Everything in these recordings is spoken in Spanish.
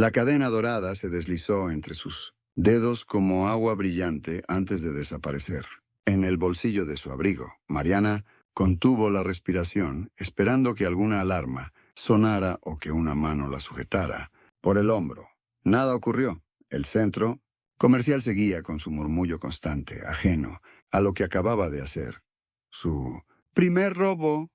La cadena dorada se deslizó entre sus dedos como agua brillante antes de desaparecer. En el bolsillo de su abrigo, Mariana contuvo la respiración, esperando que alguna alarma sonara o que una mano la sujetara por el hombro. Nada ocurrió. El centro comercial seguía con su murmullo constante, ajeno a lo que acababa de hacer. Su primer robo.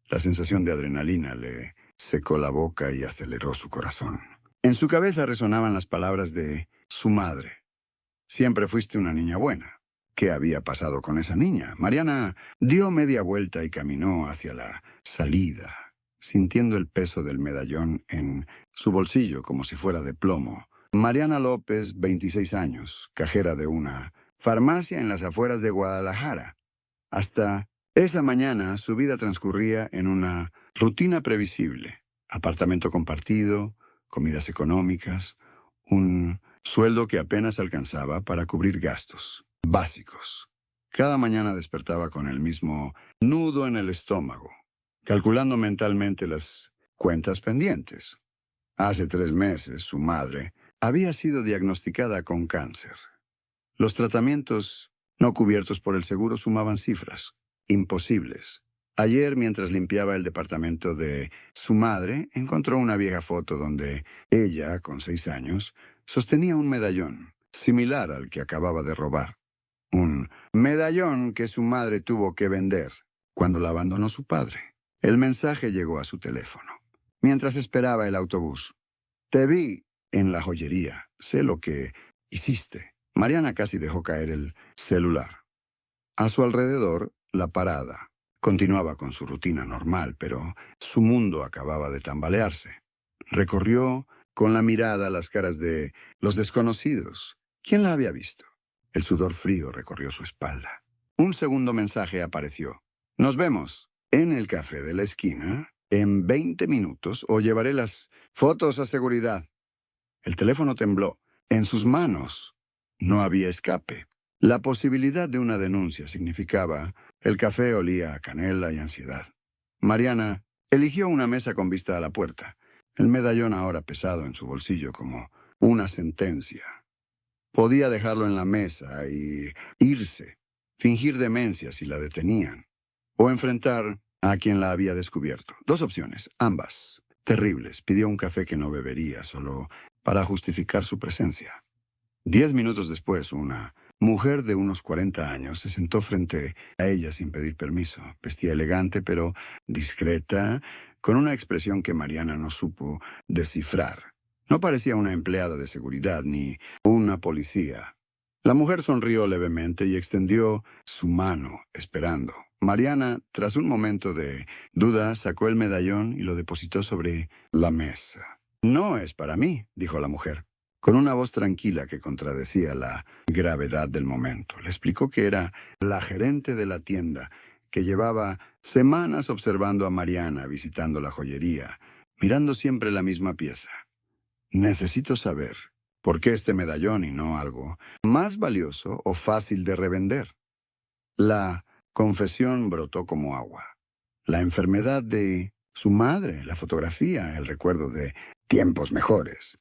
La sensación de adrenalina le secó la boca y aceleró su corazón. En su cabeza resonaban las palabras de su madre. Siempre fuiste una niña buena. ¿Qué había pasado con esa niña? Mariana dio media vuelta y caminó hacia la salida, sintiendo el peso del medallón en su bolsillo como si fuera de plomo. Mariana López, 26 años, cajera de una farmacia en las afueras de Guadalajara. Hasta esa mañana su vida transcurría en una rutina previsible. Apartamento compartido, comidas económicas, un sueldo que apenas alcanzaba para cubrir gastos básicos. Cada mañana despertaba con el mismo nudo en el estómago, calculando mentalmente las cuentas pendientes. Hace 3 meses, su madre había sido diagnosticada con cáncer. Los tratamientos no cubiertos por el seguro sumaban cifras imposibles. Ayer, mientras limpiaba el departamento de su madre, encontró una vieja foto donde ella, con 6 años, sostenía un medallón, similar al que acababa de robar. Un medallón que su madre tuvo que vender cuando la abandonó su padre. El mensaje llegó a su teléfono. Mientras esperaba el autobús. Te vi en la joyería. Sé lo que hiciste. Mariana casi dejó caer el celular. A su alrededor, la parada continuaba con su rutina normal, pero su mundo acababa de tambalearse. Recorrió con la mirada las caras de los desconocidos. ¿Quién la había visto? El sudor frío recorrió su espalda. Un segundo mensaje apareció. Nos vemos en el café de la esquina en 20 minutos o llevaré las fotos a seguridad. El teléfono tembló. En sus manos no había escape. La posibilidad de una denuncia significaba el café olía a canela y ansiedad. Mariana eligió una mesa con vista a la puerta, el medallón ahora pesado en su bolsillo como una sentencia. Podía dejarlo en la mesa y irse, fingir demencia si la detenían, o enfrentar a quien la había descubierto. 2 opciones, ambas terribles. Pidió un café que no bebería, solo para justificar su presencia. 10 minutos después, una mujer de unos 40 años se sentó frente a ella sin pedir permiso. Vestía elegante, pero discreta, con una expresión que Mariana no supo descifrar. No parecía una empleada de seguridad ni una policía. La mujer sonrió levemente y extendió su mano, esperando. Mariana, tras un momento de duda, sacó el medallón y lo depositó sobre la mesa. No es para mí, dijo la mujer, con una voz tranquila que contradecía la gravedad del momento. Le explicó que era la gerente de la tienda, que llevaba semanas observando a Mariana visitando la joyería, mirando siempre la misma pieza. Necesito saber por qué este medallón y no algo más valioso o fácil de revender. La confesión brotó como agua. La enfermedad de su madre, la fotografía, el recuerdo de tiempos mejores.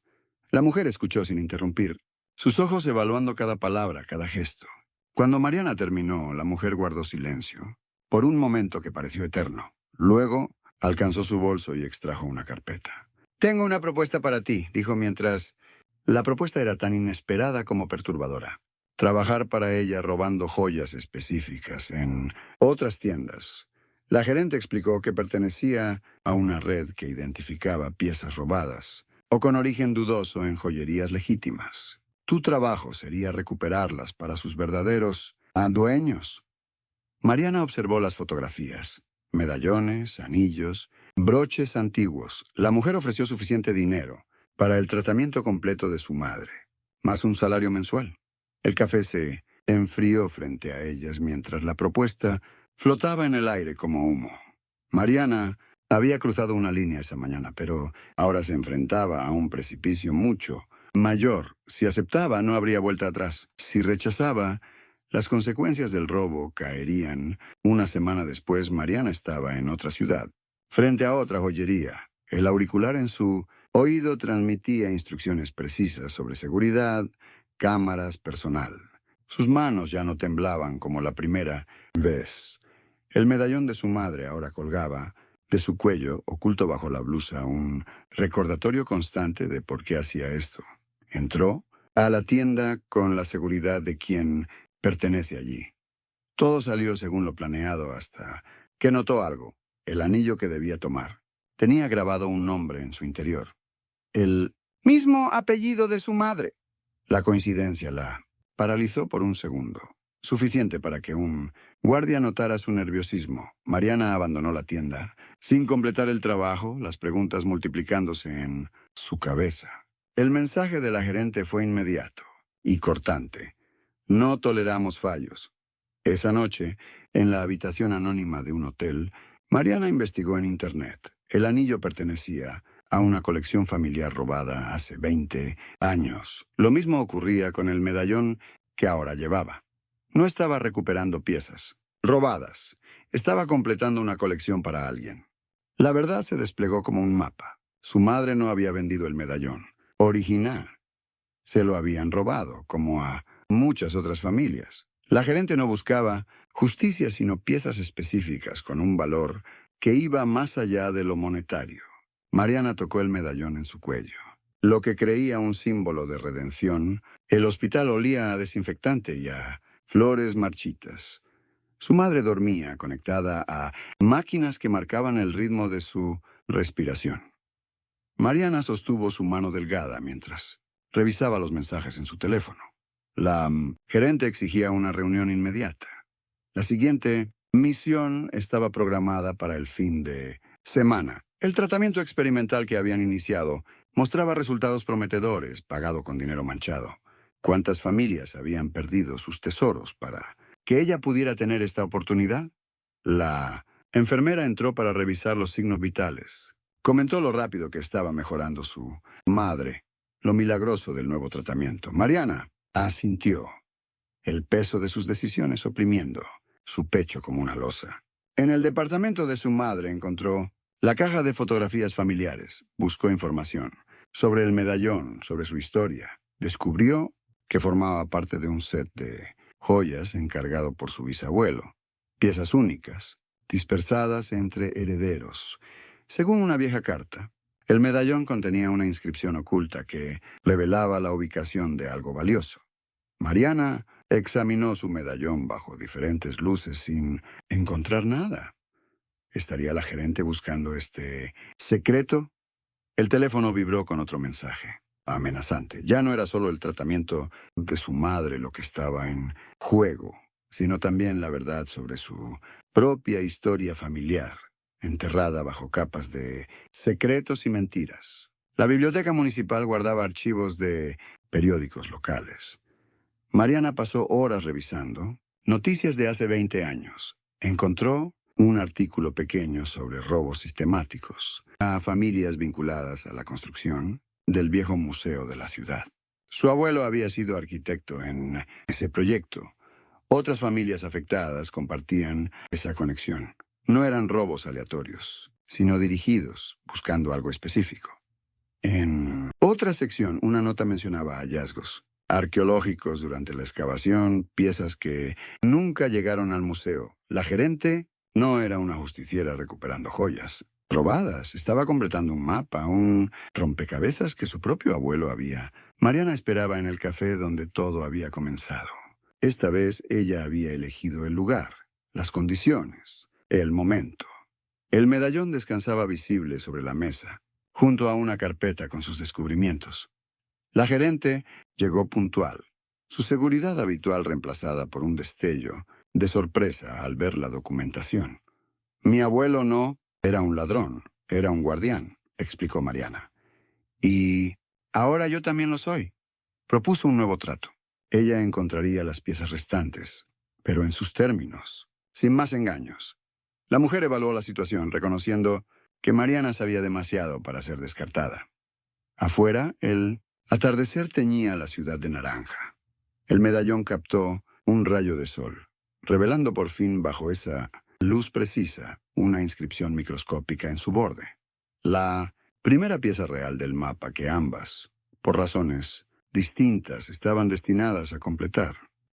La mujer escuchó sin interrumpir, sus ojos evaluando cada palabra, cada gesto. Cuando Mariana terminó, la mujer guardó silencio, por un momento que pareció eterno. Luego, alcanzó su bolso y extrajo una carpeta. Tengo una propuesta para ti, dijo mientras... La propuesta era tan inesperada como perturbadora. Trabajar para ella robando joyas específicas en otras tiendas. La gerente explicó que pertenecía a una red que identificaba piezas robadas o con origen dudoso en joyerías legítimas. Tu trabajo sería recuperarlas para sus verdaderos dueños. Mariana observó las fotografías. Medallones, anillos, broches antiguos. La mujer ofreció suficiente dinero para el tratamiento completo de su madre, más un salario mensual. El café se enfrió frente a ellas mientras la propuesta flotaba en el aire como humo. Mariana había cruzado una línea esa mañana, pero ahora se enfrentaba a un precipicio mucho mayor. Si aceptaba, no habría vuelta atrás. Si rechazaba, las consecuencias del robo caerían. Una semana después, Mariana estaba en otra ciudad, frente a otra joyería, el auricular en su Oído transmitía instrucciones precisas sobre seguridad, cámaras, personal. Sus manos ya no temblaban como la primera vez. El medallón de su madre ahora colgaba de su cuello, oculto bajo la blusa, un recordatorio constante de por qué hacía esto. Entró a la tienda con la seguridad de quien pertenece allí. Todo salió según lo planeado hasta que notó algo, el anillo que debía tomar. Tenía grabado un nombre en su interior. El mismo apellido de su madre. La coincidencia la paralizó por un segundo, suficiente para que un guardia notara su nerviosismo. Mariana abandonó la tienda, sin completar el trabajo, las preguntas multiplicándose en su cabeza. El mensaje de la gerente fue inmediato y cortante. No toleramos fallos. Esa noche, en la habitación anónima de un hotel, Mariana investigó en Internet. El anillo pertenecía a una colección familiar robada hace 20 años. Lo mismo ocurría con el medallón que ahora llevaba. No estaba recuperando piezas robadas. Estaba completando una colección para alguien. La verdad se desplegó como un mapa. Su madre no había vendido el medallón original. Se lo habían robado, como a muchas otras familias. La gerente no buscaba justicia, sino piezas específicas con un valor que iba más allá de lo monetario. Mariana tocó el medallón en su cuello. Lo que creía un símbolo de redención, el hospital olía a desinfectante y a flores marchitas. Su madre dormía, conectada a máquinas que marcaban el ritmo de su respiración. Mariana sostuvo su mano delgada mientras revisaba los mensajes en su teléfono. La gerente exigía una reunión inmediata. La siguiente misión estaba programada para el fin de semana. El tratamiento experimental que habían iniciado mostraba resultados prometedores, pagado con dinero manchado. ¿Cuántas familias habían perdido sus tesoros para que ella pudiera tener esta oportunidad? La enfermera entró para revisar los signos vitales. Comentó lo rápido que estaba mejorando su madre, lo milagroso del nuevo tratamiento. Mariana asintió, el peso de sus decisiones oprimiendo su pecho como una losa. En el departamento de su madre encontró la caja de fotografías familiares. Buscó información sobre el medallón, sobre su historia. Descubrió que formaba parte de un set de joyas encargado por su bisabuelo. Piezas únicas, dispersadas entre herederos. Según una vieja carta, el medallón contenía una inscripción oculta que revelaba la ubicación de algo valioso. Mariana examinó su medallón bajo diferentes luces sin encontrar nada. ¿Estaría la gerente buscando este secreto? El teléfono vibró con otro mensaje, amenazante. Ya no era solo el tratamiento de su madre lo que estaba en juego, sino también la verdad sobre su propia historia familiar, enterrada bajo capas de secretos y mentiras. La biblioteca municipal guardaba archivos de periódicos locales. Mariana pasó horas revisando noticias de hace 20 años. Encontró un artículo pequeño sobre robos sistemáticos a familias vinculadas a la construcción del viejo museo de la ciudad. Su abuelo había sido arquitecto en ese proyecto. Otras familias afectadas compartían esa conexión. No eran robos aleatorios, sino dirigidos, buscando algo específico. En otra sección, una nota mencionaba hallazgos arqueológicos durante la excavación, piezas que nunca llegaron al museo. La gerente no era una justiciera recuperando joyas robadas. Estaba completando un mapa, un rompecabezas que su propio abuelo había. Mariana esperaba en el café donde todo había comenzado. Esta vez ella había elegido el lugar, las condiciones, el momento. El medallón descansaba visible sobre la mesa, junto a una carpeta con sus descubrimientos. La gerente llegó puntual, su seguridad habitual reemplazada por un destello de sorpresa al ver la documentación. Mi abuelo no era un ladrón, era un guardián, explicó Mariana. Y ahora yo también lo soy. Propuso un nuevo trato. Ella encontraría las piezas restantes, pero en sus términos, sin más engaños. La mujer evaluó la situación, reconociendo que Mariana sabía demasiado para ser descartada. Afuera, el atardecer teñía la ciudad de naranja. El medallón captó un rayo de sol, revelando por fin bajo esa luz precisa una inscripción microscópica en su borde. La Primera pieza real del mapa que ambas, por razones distintas, estaban destinadas a completar.